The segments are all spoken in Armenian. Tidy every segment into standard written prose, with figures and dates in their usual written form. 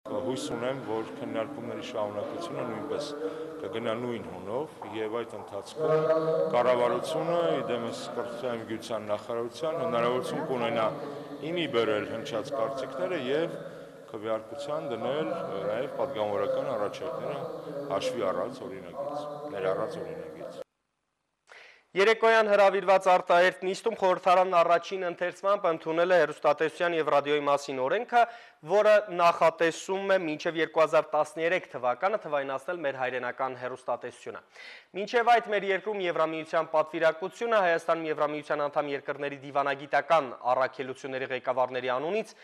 Հույս ունեմ, որ քննարկումների շարունակությունը նույնպես կգնա նույն հունով եւ այդ ընթացքում կառավարությունը իդեմս կրթության գյուտության նախարարության հնարավորություն կունենա իմի բերել հնչած կարծիքները եւ քվեարկության դնել նաեւ պատգամավորական առաջարկները հաշվի առած օրինագիծ, ներառած օրինագիծ։ Երեկոյան հրավիրված արտահերթ նիստում խորհրդարանն առաջին ընթերցմամբ ընդունել է հեռուստատեսության եւ ռադիոյի մասին օրենքը, որը նախատեսում է մինչև 2013 թվականը թվայնացնել մեր հայրենական հեռուստատեսությունը։ Մինչև այդ մեր երկրում Եվրամիության պատվիրակությունը Հայաստանում Եվրամիության անդամ երկրների դիվանագիտական առաքելությունների ղեկավարների անունից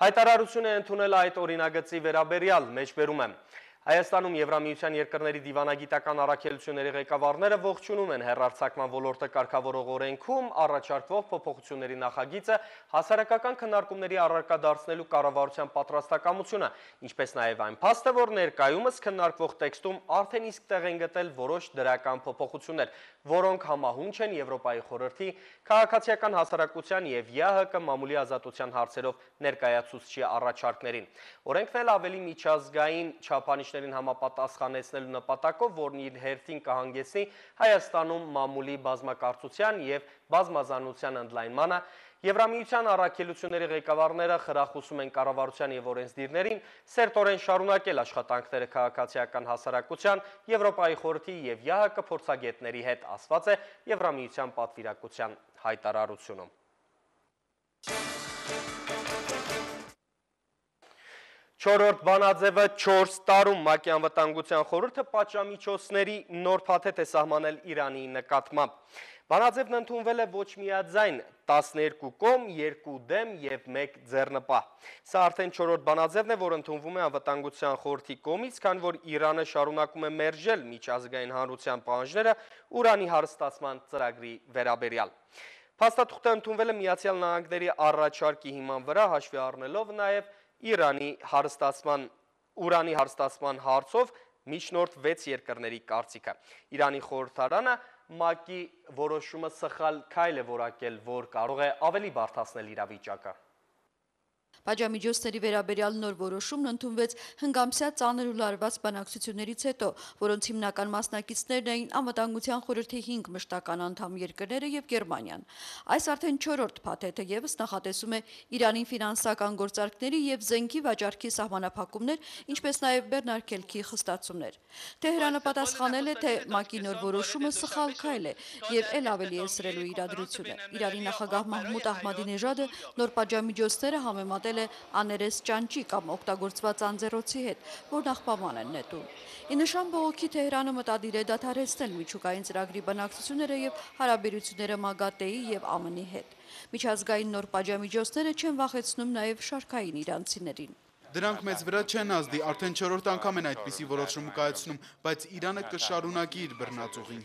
հայտարարություն է ընդունել այդ օրինագծի վերաբերյալ, մեջբերում եմ։ Հայաստանում Եվրամիության երկրների դիվանագիտական առաքելությունների ղեկավարները ողջունում են հեռարձակման ոլորտը կարգավորող օրենքում առաջարկվող փոփոխությունների նախագիծը հասարակական քննարկումների առարկա դարձնելու կառավարության պատրաստակամությունը, ինչպես նաև այն փաստը, որ ներկայումս քննարկվող տեքստում արդեն իսկ տեղ են գտել որոշ դրական փոփոխություններ, որոնք համահունչ են Եվրոպայի խորհրդի քաղաքացիական հասարակության եւ ԵԱՀԿ մամուլի ազատության հարցերով ներկայացուցչի առաջարկներին։ Օրենքն էլ ավելի միջազգային չափանիշներին համապատասխանեցնելու նպատակով, որն իր հերթին կհանգեցնի Հայաստանում մամուլի բազմակարծության եւ բազմազանության ընդլայնմանը, Եվրամիության առաքելությունների ղեկավարները խրախուսում են կառավարության եւ օրենսդիրներին սերտորեն շարունակել աշխատանքները քաղաքացիական հասարակության, Եվրոպայի խորհրդի եւ ԵԱՀԿ փորձագետների հետ, ասված է Եվրամիության պատվիրակության հայտարարությունում։ Չորրորդ բանաձևը 4 տարում ՄԱԿ-ի անվտանգության խորհուրդը պատժամիջոցների նոր փաթեթ է սահմանել Իրանի նկատմամբ։ Բանաձևն ընդունվել է ոչ միաձայն 12 կողմ, 2 դեմ եւ 1 ձեռնպահ։ Սա արդեն 4-րդ բանաձևն է, որ ընդունվում է անվտանգության խորհրդի կողմից, քանի որ Իրանը շարունակում է մերժել միջազգային հանրության պահանջները ուրանի հարստացման ծրագրի վերաբերյալ։ Փաստաթուղթը ընդունվել է Միացյալ Նահանգների առաջարկի հիման վրա, հաշվի առնելով նաեւ Իրանի ուրանի հարստացման հարցով միջնորդ 6 երկրների կարծիքը։ Իրանի խորհրդարանը ՄԱԿ-ի որոշումը սխալ քայլ է որակել, որ կարող է ավելի բարդացնել իրավիճակը։ Պատժամիջոցների վերաբերյալ նոր որոշումն ընդունվեց հնգամսյա ծանր ու լարված բանակցություններից հետո, որոնց հիմնական մասնակիցներն էին անվտանգության խորհրդի 5 մշտական անդամ երկրները եւ Գերմանիան։ Այս արդեն 4-րդ փաթեթը եւս նախատեսում է Իրանին ֆինանսական գործարքների եւ զենքի վաճառքի սահմանափակումներ, ինչպես նաեւ բեռնարկելքի խստացումներ։ Թեհրանը պատասխանել է, թե ՄԱԿ-ի նոր որոշումը սխալ քայլ է եւ ել ավելի է սրելու իրադրությունը։ Իրանի նախագահ Մահմուդ Ահմադինեժադը նոր պատժամիջոցները համեմատել է աներես ճանճի կամ օգտագործված անձեռոցի հետ, որ աղբաման են նետում։ Ի նշան բողոքի Թեհրանը մտադիր է դադարեցնել միջուկային ծրագրի բանակցությունները եւ հարաբերությունները ՄԱԳԱՏԵ-ի եւ ԱՄՆ-ի հետ։ Միջազգային նոր պատժամիջոցները չեն վախեցնում նաեւ շարքային իրանցիներին։ Դրանք մեծ վրա չեն ազդի, արդեն 4-րդ անգամ են այդպիսի որոշում կայացնում, բայց Իրանը կշարունակի իր բռնածուղին։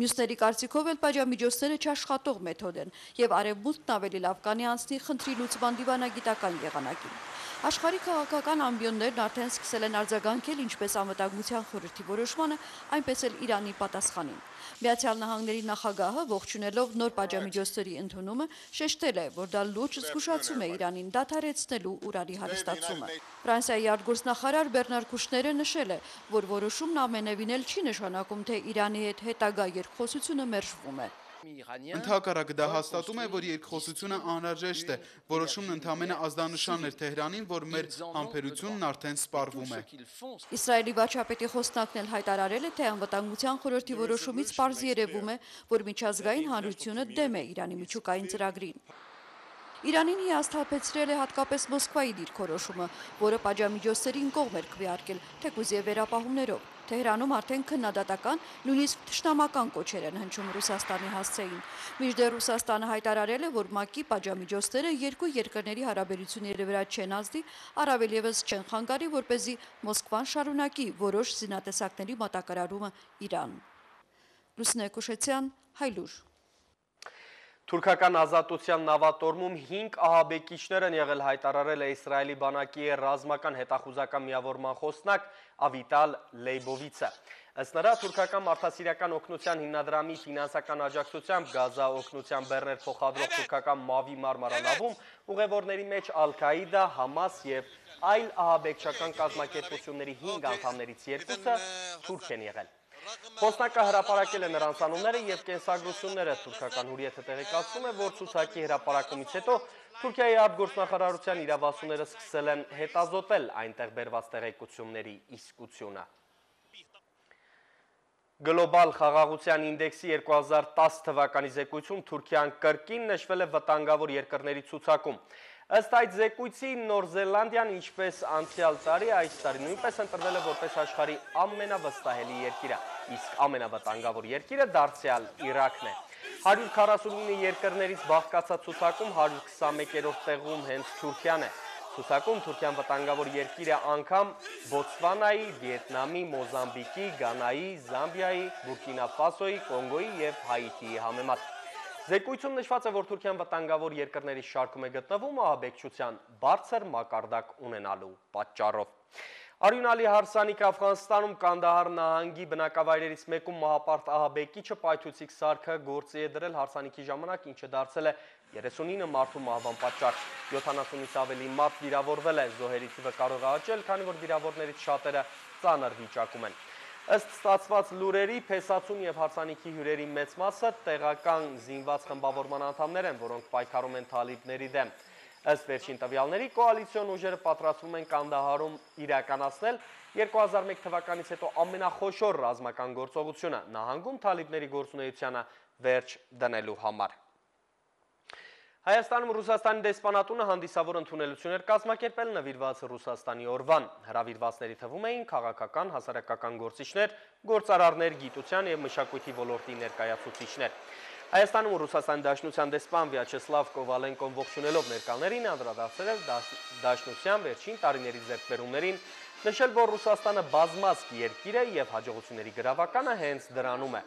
Մյուսների կարծիքով էլ պատժամիջոցները չաշխատող մեթոդ են եւ արևմուտքն ավելի լավ կանի անցնի խնդրի լուծման դիվանագիտական եղանակին։ Աշխարհի քաղաքական ամբիոններն արդեն սկսել են արձագանքել ինչպես անվտանգության խորհրդի որոշմանը, այնպես էլ Իրանի պատասխանին։ Միացյալ Նահանգների նախագահը ողջունելով նոր պատժամիջոցների ընդունումը շեշտել է, որ դա լուրջ զգուշացում է Իրանին դադարեցնելու ուրանի հարստացումը։ Ֆրանսիայի արտգործնախարար Բեռնար Քուշները նշել է, որ որոշումն ամենևին էլ չի նշանակում, թե Իրանի հետ հետագա երկխոսությունը մերժվում է։ Ընդհակառակը դա հաստատում է, որ երկխոսությունը անհրաժեշտ է, որոշումն ընդամենը ազդանշան էր Թեհրանին, որ մեր համբերությունն արդեն սպառվում է։ Իսրայելի վարչապետի խոսնակն էլ հայտարարել է, թե անվտանգության խորհրդի որոշումից պարզ երևում է, որ միջազգային հանրությունը դեմ է Իրանի միջուկային ծրագրին։ Իրանին հիասթափեցրել է հատկապես Մոսկվայի դիրքորոշումը, որը պատժամիջոցներին կողմ էր քվեարկել, թեկուզ եւ վերապահումներով։ Թեհրանում արդեն քննադատական, նույնիսկ թշնամական կոչեր են հնչում Ռուսաստանի հասցեին։ Մինչդեռ Ռուսաստանը հայտարարել է, որ ՄԱԿ-ի պատժամիջոցները երկու երկրների հարաբերությունների վրա չեն ազդի, առավել եւս չեն խանգարի, որպեսզի Մոսկվան շարունակի որոշ զինատեսակների մատակարարումը Իրան։ Լուսինե Կուշեցյան, Հայլուր։ Թուրքական ազատության նավատորմում 5 ահաբեկիչներ են եղել, հայտարարել է Իսրայելի բանակի ռազմական հետախուզական միավորման խոսնակ Ավիտալ Լեյբովիցը։ Ըստ նրա, թուրքական մարդասիրական օգնության հիմնադրամի ֆինանսական աջակցությամբ Գազա օգնության բեռներ փոխադրող թուրքական Մավի մարմարանավում ուղևորների մեջ Ալ-Կաիդա, Համաս եւ այլ ահաբեկչական կազմակերպությունների 5 անդամներից 2-ը թուրք են եղել։ Խոսնակը հրապարակել է նրանց անունները և կենսագրությունները, թուրքական հուրիեթը տեղեկացնում է, որ ցուցակի հրապարակումից հետո Թուրքիայի արտգործնախարարության իրավասուները սկսել են հետազոտել այնտեղ բերված տեղեկությունների իսկությունը։ Գլոբալ խաղաղության ինդեքսի 2010 թվականի զեկույցում Թուրքիան կրկին նշվել է վտանգավոր երկրների ցուցակում։ Ըստ այդ զեկույցի Նոր Զելանդիան, ինչպես անցյալ տարի, այս տարի նույնպես ընտրվել է որպես աշխարհի ամենավստահելի երկիրը, իսկ ամենավտանգավոր երկիրը դարձյալ Իրաքն է։ 149 երկրներից բաղկացած ցուցակում 121-րդ տեղում հենց Թուրքիան է։ Ցուցակում Թուրքիան վտանգավոր երկիր է անգամ Բոտսվանայի, Վիետնամի, Մոզամբիկի, Գանայի, Զամբիայի, Բուրկինա Ֆասոյի, Կոնգոյի և Հայիթիի համեմատ։ Զեկույցում նշված է, որ Թուրքիան վտանգավոր երկրների շարքում է գտնվում ահաբեկչության բարձր մակարդակ ունենալու պատճառով։ Արյունալի հարսանիք Աֆղանստանում Կանդահար նահանգի բնակավայրերից մեկում մահապարտ ահաբեկիչը պայթուցիկ սարքը գործի է դրել հարսանիքի ժամանակ, ինչը դարձել է 39 մարդու մահվան պատճառ, 70-ից ավելի մարդ վիրավորվել է, զոհերի թիվը կարող է աճել, քանի որ վիրավորներից շատերը ծանր վիճակում են։ Ըստ ստացված լուրերի, փեսացուն և հարսանիքի հյուրերի մեծ մասը տեղական զինված խմբավորման անդամներ են, որոնք պայքարում են թալիբների դեմ։ Ըստ վերջին տվյալների, կոալիցիոն ուժերը պատրաստվում են Կանդահարում իրականացնել 2001 թվականից հետո ամենախոշոր ռազմական գործողությունը նահանգում թալիբների գործունեությանը վերջ դնելու համար։ Հայաստանում Ռուսաստանի դեսպանատունը հանդիսավոր ընդունելություններ կազմակերպել նվիրված Ռուսաստանի օրվան։ Հրավիրվածների թվում էին քաղաքական, հասարակական գործիչներ, գործարարներ, գիտության և մշակույթի ոլորտի ներկայացուցիչներ։ Հայաստանում Ռուսաստանի Դաշնության դեսպան Վյաչեսլավ Կովալենկոն ողջունելով ներկաներին անդրադարձել է Դաշնության վերջին տարիների ձեռքբերումներին, նշել, որ Ռուսաստանը բազմազգ երկիր է և հաջողությունների գրավականը հենց դրանում է։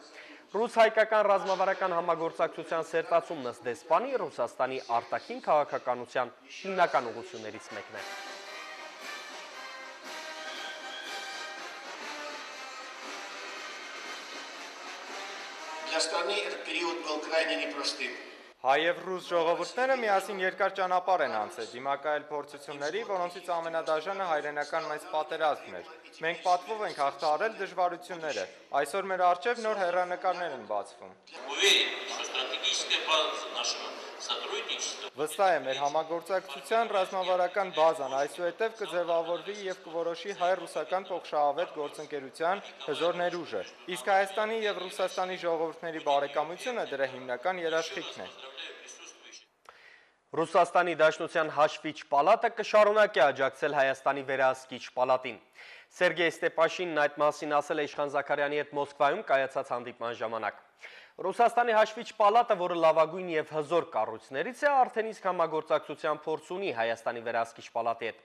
Ռուս-հայկական ռազմավարական համագործակցության սերտացումն ըստ դեսպանի Ռուսաստանի արտաքին քաղաքականության հիմնական ուղղություններից մեկն է։ Для страны этот период был крайне непростым. Հայ և ռուս ժողովուրդները միասին երկար ճանապարհ են անցել, դիմակայել փորձությունների, որոնցից ամենադաժանը հայրենական մեծ պատերազմն էր։ Մենք պատվով ենք հաղթահարել դժվարությունները։ Այսօր մեր առջև նոր հեռանկարներ են բացվում։ Վստահ եմ, մեր համագործակցության ռազմավարական բազան այսուհետև կձևավորվի և կորոշի հայ-ռուսական փոխշահավետ գործընկերության հզոր ներուժը, իսկ Հայաստանի և Ռուսաստանի ժողովուրդների բարեկամությունը դրա հիմնական երաշխիքն է։ Ռուսաստանի Դաշնության հաշվիչ պալատը կշարունակի աջակցել Հայաստանի վերահսկիչ պալատին։ Սերգեյ Ստեպաշինն այդ մասին ասել է Իշխան Զաքարյանի հետ Մոսկվայում կայացած հանդիպման ժամանակ։ Ռուսաստանի հաշվիչ պալատը, որը լավագույն և հզոր կառույցներից է, արդեն իսկ համագործակցության փորձ ունի Հայաստանի վերահսկիչ պալատի հետ։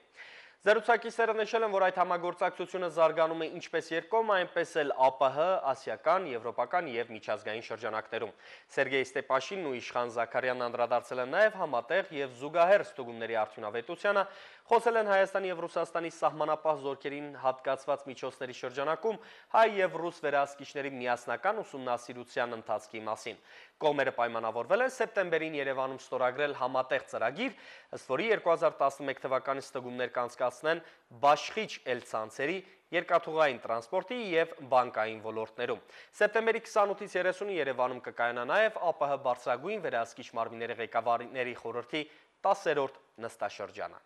Զրուցակիցները նշել են, որ այդ համագործակցությունը զարգանում է ինչպես երկկողմ, այնպես էլ ԱՊՀ, ասիական, եվրոպական և միջազգային շրջանակներում։ Սերգեյ Ստեպաշինն ու Իշխան Զաքարյանն անդրադարձել են նաև համատեղ և զուգահեռ ստուգումների արդյունավետությանը, խոսել են Հայաստանի և Ռուսաստանի սահմանապահ զորքերին հատկացված միջոցների շրջանակում հայ և ռուս վերահսկիչների միասնական ուսումնասիրության ընթացքի մասին։ Կողմերը պայմանավորվել են սեպտեմբերին Երևանում ստորագրել համատեղ ծրագիր, ըստ որի 2011 թվականից ստուգումներ կանցկացնեն բաշխիչ էլցանցերի, երկաթուղային տրանսպորտի և բանկային ոլորտներում։ Սեպտեմբերի 28-ից 30-ը Երևանում կկայանա նաև ԱՊՀ բարձրագույն վերահսկիչ մարմինների ղեկավարների խորհրդի 10-րդ նստաշրջանը։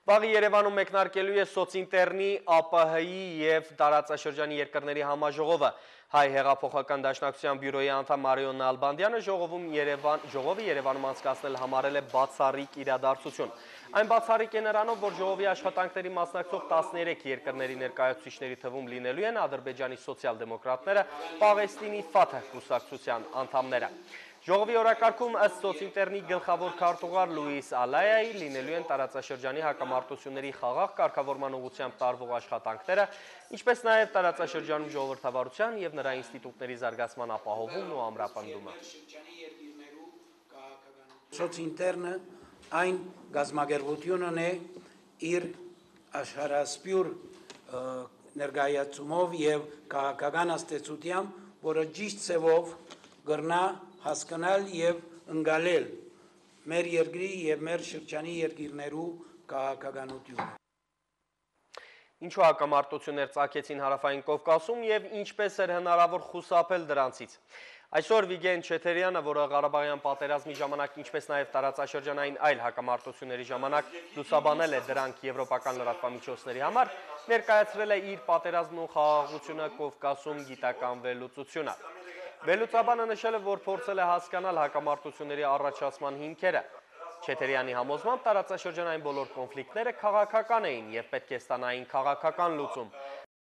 Վաղը Երևանում մեկնարկելու է սոցինտերնի, ԱՊՀ-ի և տարածաշրջանի երկրների համաժողովը։ Հայ հեղափոխական դաշնակցության բյուրոյի անդամ Մարիոն Նալբանդյանը ժողովը Երևանում անցկացնել համարել է բացառիկ իրադարձություն։ Այն բացառիկ է նրանով, որ ժողովի աշխատանքների մասնակցող 13 երկրների ներկայացուցիչների թվում լինելու են Ադրբեջանի սոցիալ-դեմոկրատները, Պաղեստինի Ֆաթհ կուսակցության անդամները։ Ժողովի օրակարգում ըստ սոցինտերնի գլխավոր քարտուղար Լուիս Ալայայի լինելու են տարածաշրջանի հակամարտությունների խաղաղ կարգավորման ուղղությամբ տարվող աշխատանքները, ինչպես նաև տարածաշրջանում ժողովրդավարության և նրա ինստիտուտների զարգացման ապահովումն ու ամրապնդումը։ Սոցինտերնը այն գազագերբությունն է իր աշխարհասփյուր ներկայացումով և քաղաքական աստեցությամբ, որը ճիշտ ձևով կրնա հասկանալ և ընկալել մեր երկրի և մեր շրջանի երկիրներու քաղաքականությունը։ Ինչու հակամարտություններ ծագեցին Հարավային Կովկասում եւ ինչպես էր հնարավոր խուսափել դրանցից։ Այսօր Վիգեն Չեթերյանը, որը Ղարաբաղյան պատերազմի ժամանակ, ինչպես նաև տարածաշրջանային այլ հակամարտությունների ժամանակ լուսաբանել է դրանք եվրոպական լրատվամիջոցների համար, ներկայացրել է իր պատերազմն ու խաղաղությունը Կովկասում գիտական վերլուծությունը։ Վերլուծաբանը նշել է, որ փորձել է հասկանալ հակամարտությունների առաջացման հիմքերը։ Չեթերյանի համոզմամբ տարածաշրջանային բոլոր կոնֆլիկտները քաղաքական էին եւ պետք է ստանային քաղաքական լուծում։